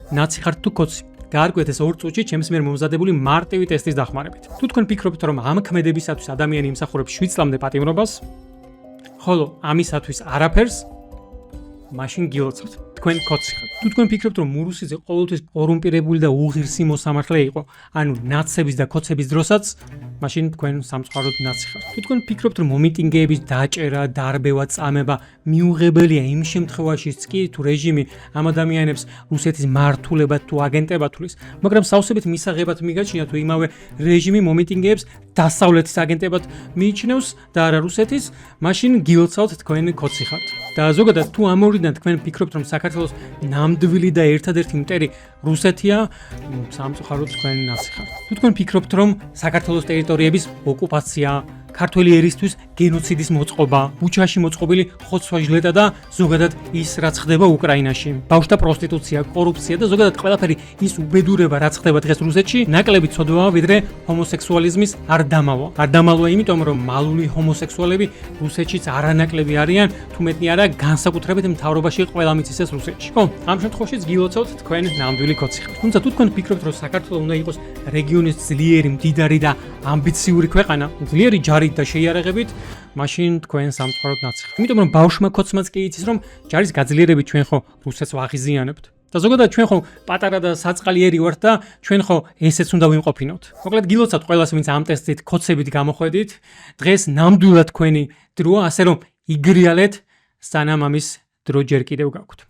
ნაცი ხართ თუ კოცი. გაარკვიეთ ეს 2 წუთში ჩემს მიერ მომზადებული მარტივი ტესტის დახმარებით. თუ თქვენ ფიქრობთ, რომ ამ ქმედებისათვის ადამიანი იმსახურებს 7 წლამდე პატიმრობას, ხოლო ამისათვის არაფერს, მაშინ გილოცავთ. თქვენ კოცი ხართ. თუ თქვენ ფიქრობთ, რომ მურუსიძე ყოველთვის კორუმპირებული და უღირსი მოსამართლე იყო, ანუ ნაცების და კოცების დროსაც, მაშინ თქვენ სამწუხაროდ ნაცი ხართ. თუ თქვენ ფიქრობთ, რომ მომიტინგეების დაჭერა, დარბევა, წამება მიუღებელია იმ შემთხვევაშიც კი, თუ რეჟიმი ამ ადამიანებს რუსეთის მართულებად თუ აგენტებად თვლის, მაგრამ სავსებით მისაღებად მიგაჩნია, თუ იმავე რეჟიმი მომიტინგეებს დასავლეთის აგენტებად მიიჩნევს და არა რუსეთის, მაშინ გილოცავთ თქვენ კოცი ხართ. და ზოგადად თუ ამ ორიდან თქვენ ფიქრობთ, რომ საქართველოს ნამდვილი და ერთადერთი მტერი რუსეთია, სამწუხაროდ თქვენ ნაცი ხართ. თუ თქვენ ფიქრობთ, რომ საქართველოს ტერიტორიების ოკუპაცია, ქართველი ერისთვის გენოციდის მოწყობა, ბუჩაში მოწყობილი ხოცვა-ჟლეტა და ზოგადად ის რაც ხდება უკრაინაში, ბავშვთა პროსტიტუცია, კორუფცია და ზოგადად ყველაფერი ის უბედურება რაც ხდება დღეს რუსეთში, ნაკლები ცოდვაა ვიდრე ჰომოსექსუალიზმის არ დამალვა. არ დამალვა იმიტომ, რომ მალული ჰომოსექსუალები რუსეთშიც არანაკლები არიან, თუ მეტნი არა განსაკუთრებით მთავრობაში ყველა მიცის ეს რუსეთში. ხო, ამ შემთხვევაშიც გილოცავთ თქვენ ნამდვილი კოცი ხართ. თუმცა თუ თქვენ ფიქრობთ, რომ საქართველოს უნდა იყოს რეგიონის ძლიერი, მდიდარი და ამბიციური ქვეყანა, ძლიერი ჯარით და შეიარაღებით, მაშინ თქვენ სამწუხაროდ ნაცი ხართ. იმიტომ რომ ბავშვმა კოცმაც კი იცის, რომ ჯარის გაძლიერებით ჩვენ ხო რუსეთს ვაღიზიანებთ. და ზოგადად ჩვენ ხო პატარა და საწყალიერი ვართ და ჩვენ ხო ესეც უნდა ვიმყოფინოთ. მოკლედ გილოცავთ ყველას, ვინც ამ ტესტით კოცებით გამოხედით. დღეს ნამდვილად თქვენი დროა, ასე რომ იგრიალეთ, სანამ ამის დრო ჯერ კიდევ გაქვთ.